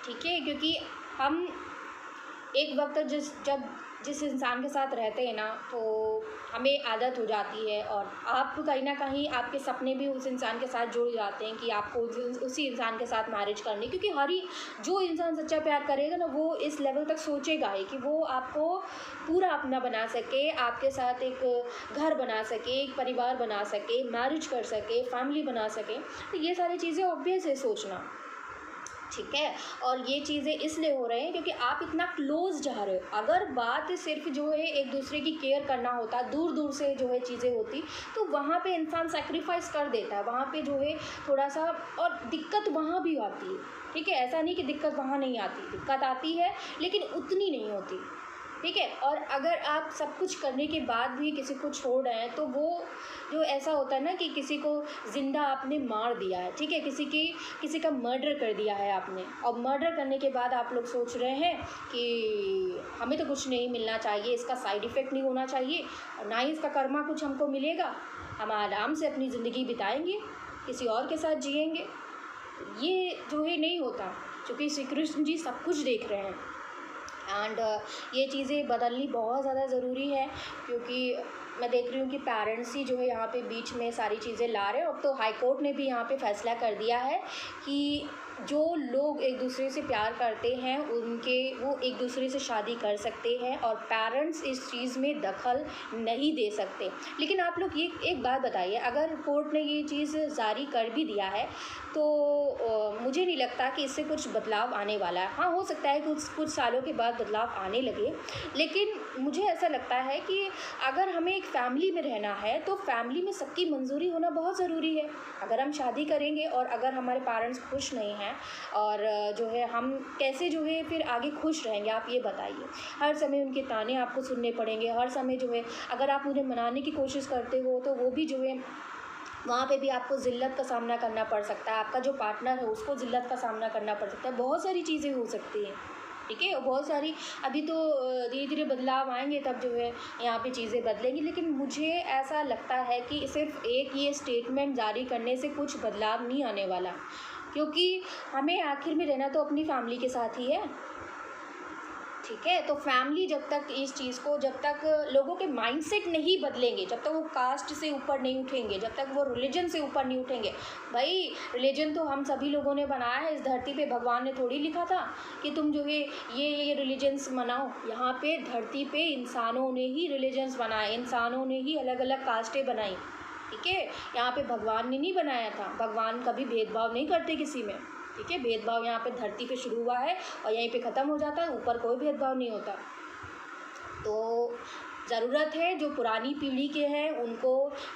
[SPEAKER 1] ठीक है। क्योंकि हम एक वक्त जिस इंसान के साथ रहते हैं ना तो हमें आदत हो जाती है, और आप कहीं ना कहीं आपके सपने भी उस इंसान के साथ जुड़ जाते हैं कि आपको उसी इंसान के साथ मैरिज करनी, क्योंकि जो इंसान सच्चा प्यार करेगा ना वो इस लेवल तक सोचेगा ही कि वो आपको पूरा अपना बना सके, आपके साथ एक घर बना सके, एक परिवार बना सके, मैरिज कर सके, फैमिली बना सके। तो ये सारी चीज़ें ऑब्वियस है सोचना, ठीक है। और ये चीज़ें इसलिए हो रहे हैं क्योंकि आप इतना क्लोज जा रहे हो। अगर बात सिर्फ जो है एक दूसरे की केयर करना होता, दूर दूर से जो है चीज़ें होती, तो वहाँ पे इंसान सेक्रीफाइस कर देता है, वहाँ पे जो है थोड़ा सा, और दिक्कत वहाँ भी आती है, ठीक है। ऐसा नहीं कि दिक्कत वहाँ नहीं आती, दिक्कत आती है लेकिन उतनी नहीं होती, ठीक है। और अगर आप सब कुछ करने के बाद भी किसी को छोड़ रहे हैं तो वो जो ऐसा होता है ना कि किसी को ज़िंदा आपने मार दिया है, ठीक है, किसी का मर्डर कर दिया है आपने, और मर्डर करने के बाद आप लोग सोच रहे हैं कि हमें तो कुछ नहीं मिलना चाहिए, इसका साइड इफ़ेक्ट नहीं होना चाहिए और ना ही इसका कर्मा कुछ हमको मिलेगा, हम आराम से अपनी ज़िंदगी बिताएंगे, किसी और के साथ जिएंगे। ये जो है नहीं होता, क्योंकि श्री कृष्ण जी सब कुछ देख रहे हैं। एंड ये चीज़ें बदलनी बहुत ज़्यादा ज़रूरी है, क्योंकि मैं देख रही हूँ कि पेरेंट्स ही जो है यहाँ पे बीच में सारी चीज़ें ला रहे हैं। अब तो हाई कोर्ट ने भी यहाँ पे फैसला कर दिया है कि जो लोग एक दूसरे से प्यार करते हैं वो एक दूसरे से शादी कर सकते हैं, और पेरेंट्स इस चीज़ में दखल नहीं दे सकते। लेकिन आप लोग ये एक बात बताइए, अगर कोर्ट ने ये चीज़ जारी कर भी दिया है तो मुझे नहीं लगता कि इससे कुछ बदलाव आने वाला है। हाँ, हो सकता है कुछ सालों के बाद बदलाव आने लगे, लेकिन मुझे ऐसा लगता है कि अगर हमें एक फैमिली में रहना है तो फैमिली में सबकी मंजूरी होना बहुत ज़रूरी है। अगर हम शादी करेंगे और अगर हमारे पेरेंट्स खुश नहीं हैं, और जो है हम कैसे जो है फिर आगे खुश रहेंगे, आप ये बताइए। हर समय उनके ताने आपको सुनने पड़ेंगे, हर समय जो है अगर आप उन्हें मनाने की कोशिश करते हो तो वो भी जो है वहाँ पे भी आपको ज़िल्लत का सामना करना पड़ सकता है, आपका जो पार्टनर है उसको ज़िल्लत का सामना करना पड़ सकता है, बहुत सारी चीज़ें हो सकती हैं, ठीक है। बहुत सारी अभी तो धीरे धीरे बदलाव आएंगे, तब जो है यहाँ पे चीज़ें बदलेंगी। लेकिन मुझे ऐसा लगता है कि सिर्फ एक ये स्टेटमेंट जारी करने से कुछ बदलाव नहीं आने वाला, क्योंकि हमें आखिर में रहना तो अपनी फैमिली के साथ ही है, ठीक है। तो फैमिली जब तक इस चीज़ को, जब तक लोगों के माइंडसेट नहीं बदलेंगे, जब तक वो कास्ट से ऊपर नहीं उठेंगे, जब तक वो रिलीजन से ऊपर नहीं उठेंगे। भाई रिलीजन तो हम सभी लोगों ने बनाया है इस धरती पे, भगवान ने थोड़ी लिखा था कि तुम जो है ये रिलीजन्स मनाओ। यहाँ पे धरती पे इंसानों ने ही रिलीजन्स बनाए, इंसानों ने ही अलग अलग कास्टें बनाई, ठीक है। यहाँ पे भगवान ने नहीं बनाया था, भगवान कभी भेदभाव नहीं करते किसी में, ठीक है। भेदभाव यहाँ पे धरती पे शुरू हुआ है और यहीं पे ख़त्म हो जाता है, ऊपर कोई भेदभाव नहीं होता। तो ज़रूरत है जो पुरानी पीढ़ी के हैं उनको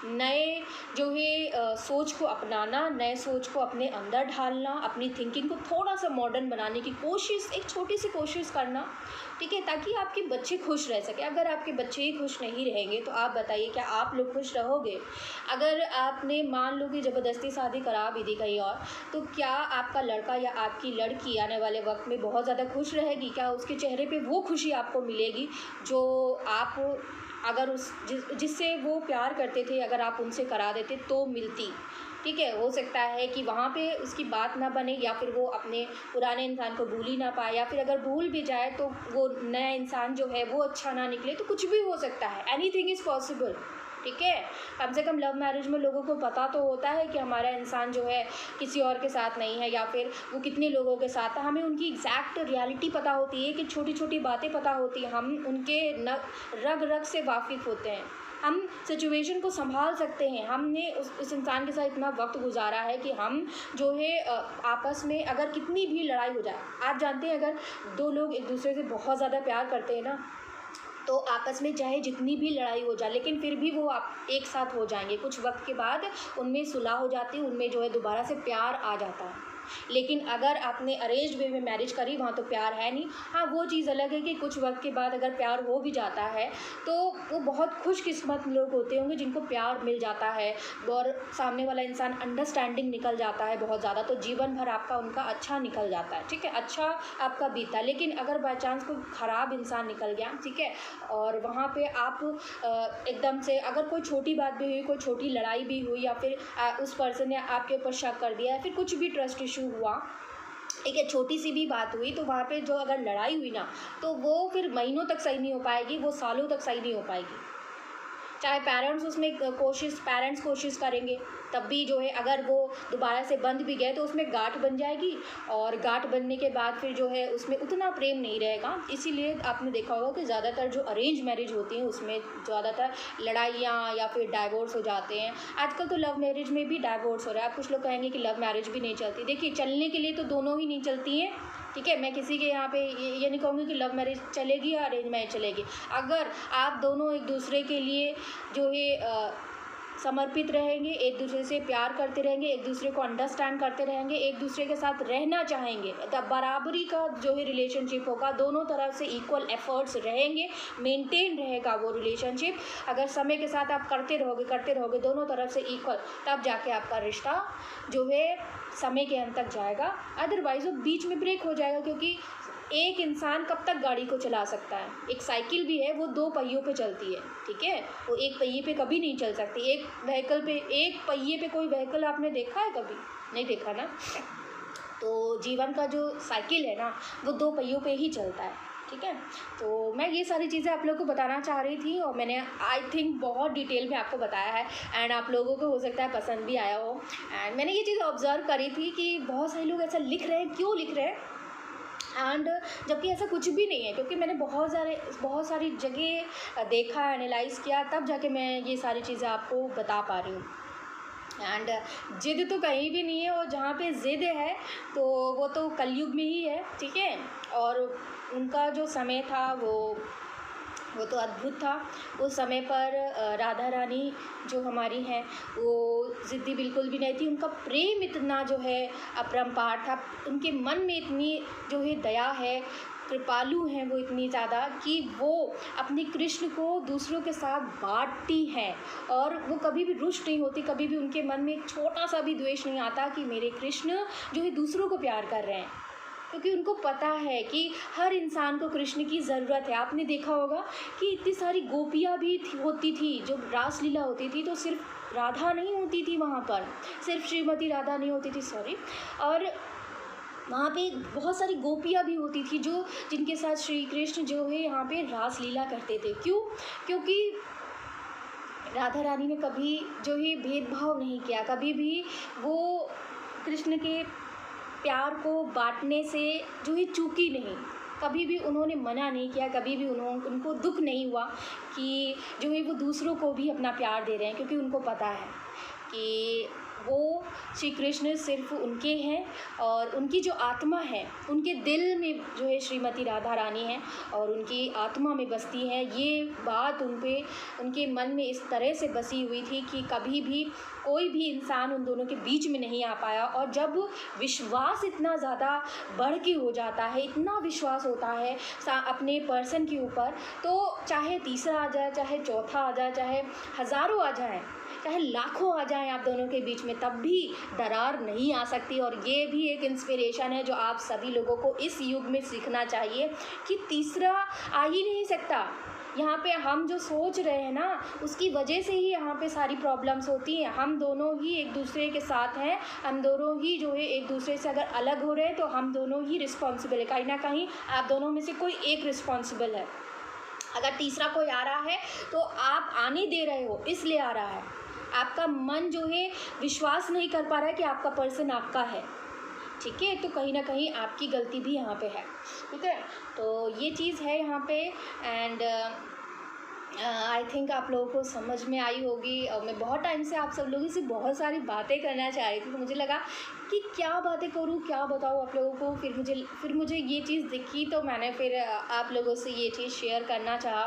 [SPEAKER 1] नए जो है सोच को अपनाना, नए सोच को अपने अंदर ढालना, अपनी थिंकिंग को थोड़ा सा मॉडर्न बनाने की कोशिश, एक छोटी सी कोशिश करना, ठीक है, ताकि आपके बच्चे खुश रह सके। अगर आपके बच्चे ही खुश नहीं रहेंगे तो आप बताइए क्या आप लोग खुश रहोगे? अगर आपने मान लो कि ज़बरदस्ती शादी करा भी दी कहीं और, तो क्या आपका लड़का या आपकी लड़की आने वाले वक्त में बहुत ज़्यादा खुश रहेगी? क्या उसके चेहरे पे वो खुशी आपको मिलेगी जो आप अगर जिससे वो प्यार करते थे अगर आप उनसे करा देते तो मिलती? ठीक है, हो सकता है कि वहाँ पे उसकी बात ना बने, या फिर वो अपने पुराने इंसान को भूल ही ना पाए, या फिर अगर भूल भी जाए तो वो नया इंसान जो है वो अच्छा ना निकले। तो कुछ भी हो सकता है, एनीथिंग इज़ पॉसिबल, ठीक है। कम से कम लव मैरिज में लोगों को पता तो होता है कि हमारा इंसान जो है किसी और के साथ नहीं है, या फिर वो कितने लोगों के साथ है। हमें उनकी एग्जैक्ट रियलिटी पता होती है, कि छोटी छोटी बातें पता होती हैं, हम उनके रग रग से वाकिफ़ होते हैं, हम सिचुएशन को संभाल सकते हैं। हमने उस इंसान के साथ इतना वक्त गुजारा है कि हम जो है आपस में अगर कितनी भी लड़ाई हो जाए, आप जानते हैं अगर दो लोग एक दूसरे से बहुत ज़्यादा प्यार करते हैं ना, तो आपस में चाहे जितनी भी लड़ाई हो जाए लेकिन फिर भी वो आप एक साथ हो जाएंगे। कुछ वक्त के बाद उनमें सुलह हो जाती है, उनमें जो है दोबारा से प्यार आ जाता है। लेकिन अगर आपने अरेंज्ड वे में मैरिज करी, वहाँ तो प्यार है नहीं। हाँ, वो चीज़ अलग है कि कुछ वक्त के बाद अगर प्यार हो भी जाता है तो वो बहुत खुशकिस्मत लोग होते होंगे जिनको प्यार मिल जाता है और सामने वाला इंसान अंडरस्टैंडिंग निकल जाता है बहुत ज़्यादा, तो जीवन भर आपका उनका अच्छा निकल जाता है, ठीक है, अच्छा आपका बीता। लेकिन अगर बाई चांस कोई ख़राब इंसान निकल गया, ठीक है, और वहाँ पे आप एकदम से अगर कोई छोटी बात भी हुई, कोई छोटी लड़ाई भी हुई, या फिर उस पर्सन ने आपके ऊपर शक कर दिया, या फिर कुछ भी ट्रस्ट इशू हुआ, एक है छोटी सी भी बात हुई, तो वहाँ पे जो अगर लड़ाई हुई ना, तो वो फिर महीनों तक सही नहीं हो पाएगी, वो सालों तक सही नहीं हो पाएगी। चाहे पेरेंट्स उसमें कोशिश करेंगे, तब भी जो है अगर वो दोबारा से बंद भी गए तो उसमें गांठ बन जाएगी, और गांठ बनने के बाद फिर जो है उसमें उतना प्रेम नहीं रहेगा। इसीलिए आपने देखा होगा कि ज़्यादातर जो अरेंज मैरिज होती हैं उसमें ज़्यादातर लड़ाइयाँ या फिर डाइवोर्स हो जाते हैं। आजकल तो लव मैरिज में भी डाइवोर्स हो रहा है। आप कुछ लोग कहेंगे कि लव मैरिज भी नहीं चलती, देखिए चलने के लिए तो दोनों ही नहीं चलती हैं, ठीक है। मैं किसी के यहाँ पे ये नहीं कहूँगी कि लव मैरिज चलेगी या अरेंज मैरिज चलेगी। अगर आप दोनों एक दूसरे के लिए जो है समर्पित रहेंगे, एक दूसरे से प्यार करते रहेंगे, एक दूसरे को अंडरस्टैंड करते रहेंगे, एक दूसरे के साथ रहना चाहेंगे, तब बराबरी का जो है रिलेशनशिप होगा, दोनों तरफ से इक्वल एफर्ट्स रहेंगे, मेंटेन रहेगा वो रिलेशनशिप। अगर समय के साथ आप करते रहोगे दोनों तरफ से इक्वल, तब जाके आपका रिश्ता जो है समय के अंत तक जाएगा। अदरवाइज़ वो बीच में ब्रेक हो जाएगा, क्योंकि एक इंसान कब तक गाड़ी को चला सकता है। एक साइकिल भी है, वो 2 पहियों पे चलती है, ठीक है, वो एक पहिए पे कभी नहीं चल सकती। एक पहिए पे कोई व्हीकल आपने देखा है? कभी नहीं देखा ना। तो जीवन का जो साइकिल है ना, वो 2 पहियों पे ही चलता है, ठीक है। तो मैं ये सारी चीज़ें आप लोगों को बताना चाह रही थी, और मैंने आई थिंक बहुत डिटेल में आपको बताया है, एंड आप लोगों को हो सकता है पसंद भी आया हो। एंड मैंने ये चीज़ ऑब्ज़र्व करी थी कि बहुत सारे लोग ऐसा लिख रहे हैं, क्यों लिख रहे हैं, एंड जबकि ऐसा कुछ भी नहीं है, क्योंकि मैंने बहुत सारी जगह देखा, एनालाइज़ किया, तब जाके मैं ये सारी चीज़ें आपको बता पा रही हूँ। एंड ज़िद तो कहीं भी नहीं है, और जहाँ पे ज़िद है तो वो तो कलयुग में ही है, ठीक है। और उनका जो समय था वो तो अद्भुत था। उस समय पर राधा रानी जो हमारी हैं वो ज़िद्दी बिल्कुल भी नहीं थी। उनका प्रेम इतना जो है अपरंपार था, उनके मन में इतनी जो है दया है, कृपालु हैं वो इतनी ज़्यादा कि वो अपने कृष्ण को दूसरों के साथ बांटती हैं, और वो कभी भी रुष्ट नहीं होती, कभी भी उनके मन में एक छोटा सा भी द्वेष नहीं आता कि मेरे कृष्ण जो है दूसरों को प्यार कर रहे हैं, क्योंकि उनको पता है कि हर इंसान को कृष्ण की ज़रूरत है। आपने देखा होगा कि इतनी सारी गोपियाँ भी होती थी, जो रासलीला होती थी, तो सिर्फ राधा नहीं होती थी वहाँ पर, सिर्फ श्रीमती राधा नहीं होती थी, सॉरी, और वहाँ पे बहुत सारी गोपियाँ भी होती थी जो जिनके साथ श्री कृष्ण जो है यहाँ पे रासलीला करते थे। क्यों? क्योंकि राधा रानी ने कभी जो है भेदभाव नहीं किया, कभी भी वो कृष्ण के प्यार को बांटने से जो है चूकी नहीं, कभी भी उन्होंने मना नहीं किया, कभी भी उनको दुख नहीं हुआ कि जो है वो दूसरों को भी अपना प्यार दे रहे हैं, क्योंकि उनको पता है कि वो श्री कृष्ण सिर्फ उनके हैं, और उनकी जो आत्मा है, उनके दिल में जो है श्रीमती राधा रानी है और उनकी आत्मा में बसती है। ये बात उनके मन में इस तरह से बसी हुई थी कि कभी भी कोई भी इंसान उन दोनों के बीच में नहीं आ पाया। और जब विश्वास इतना ज़्यादा बढ़ के हो जाता है, इतना विश्वास होता है अपने पर्सन के ऊपर, तो चाहे तीसरा आ जाए, चाहे चौथा आ जाए, चाहे हज़ारों आ जाए, चाहे लाखों आ जाएं आप दोनों के बीच में, तब भी दरार नहीं आ सकती। और ये भी एक इंस्पिरेशन है जो आप सभी लोगों को इस युग में सीखना चाहिए कि तीसरा आ ही नहीं सकता। यहाँ पे हम जो सोच रहे हैं ना, उसकी वजह से ही यहाँ पे सारी प्रॉब्लम्स होती हैं। हम दोनों ही एक दूसरे के साथ हैं, हम दोनों ही जो है एक दूसरे से अगर अलग हो रहे हैं तो हम दोनों ही रिस्पॉन्सिबल है, कहीं ना कहीं आप दोनों में से कोई एक रिस्पॉन्सिबल है। अगर तीसरा कोई आ रहा है तो आप आने दे रहे हो, इसलिए आ रहा है। आपका मन जो है विश्वास नहीं कर पा रहा है कि आपका पर्सन आपका है, ठीक है, तो कहीं ना कहीं आपकी गलती भी यहाँ पे है, ठीक है। तो ये चीज़ है यहाँ पे। एंड आई थिंक आप लोगों को समझ में आई होगी। और मैं बहुत टाइम से आप सब लोगों से बहुत सारी बातें करना चाह रही थी, तो मुझे लगा कि क्या बातें करूं, क्या बताऊं आप लोगों को। फिर मुझे ये चीज़ दिखी, तो मैंने फिर आप लोगों से ये चीज़ शेयर करना चाहा।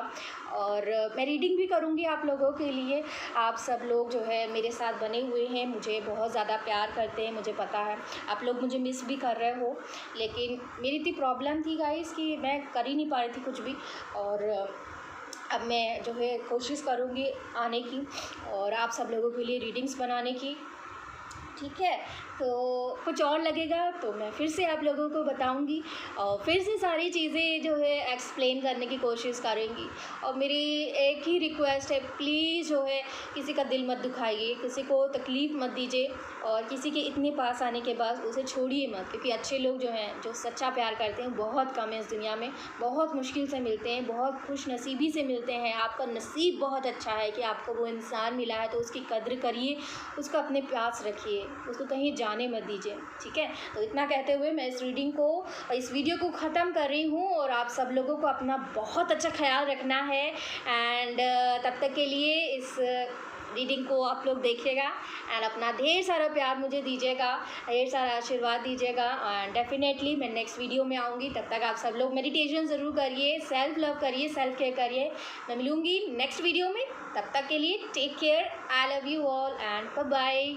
[SPEAKER 1] और मैं रीडिंग भी करूंगी आप लोगों के लिए। आप सब लोग जो है मेरे साथ बने हुए हैं, मुझे बहुत ज़्यादा प्यार करते हैं, मुझे पता है। आप लोग मुझे मिस भी कर रहे हो, लेकिन मेरी इतनी प्रॉब्लम थी गाइस कि मैं कर ही नहीं पा रही थी कुछ भी। और अब मैं जो है कोशिश करूँगी आने की और आप सब लोगों के लिए रीडिंग्स बनाने की, ठीक है। तो कुछ और लगेगा तो मैं फिर से आप लोगों को बताऊंगी और फिर से सारी चीज़ें जो है एक्सप्लेन करने की कोशिश करेंगी। और मेरी एक ही रिक्वेस्ट है, प्लीज़ जो है किसी का दिल मत दुखाइए, किसी को तकलीफ़ मत दीजिए, और किसी के इतने पास आने के बाद उसे छोड़िए मत, क्योंकि अच्छे लोग जो हैं, जो सच्चा प्यार करते हैं, बहुत कम है इस दुनिया में। बहुत मुश्किल से मिलते हैं, बहुत खुश नसीबी से मिलते हैं। आपका नसीब बहुत अच्छा है कि आपको वो इंसान मिला है, तो उसकी कद्र करिए, उसको अपने पास रखिए, उसको कहीं जाने मत दीजिए, ठीक है। तो इतना कहते हुए मैं इस रीडिंग को, इस वीडियो को ख़त्म कर रही हूँ। और आप सब लोगों को अपना बहुत अच्छा ख्याल रखना है। एंड तब तक के लिए इस रीडिंग को आप लोग देखिएगा एंड अपना ढेर सारा प्यार मुझे दीजिएगा, ढेर सारा आशीर्वाद दीजिएगा। एंड डेफिनेटली मैं नेक्स्ट वीडियो में आऊँगी। तब तक आप सब लोग मेडिटेशन ज़रूर करिए, सेल्फ लव करिए, सेल्फ केयर करिए। मैं मिलूँगी नेक्स्ट वीडियो में, तब तक के लिए take care. I love you all and bye bye.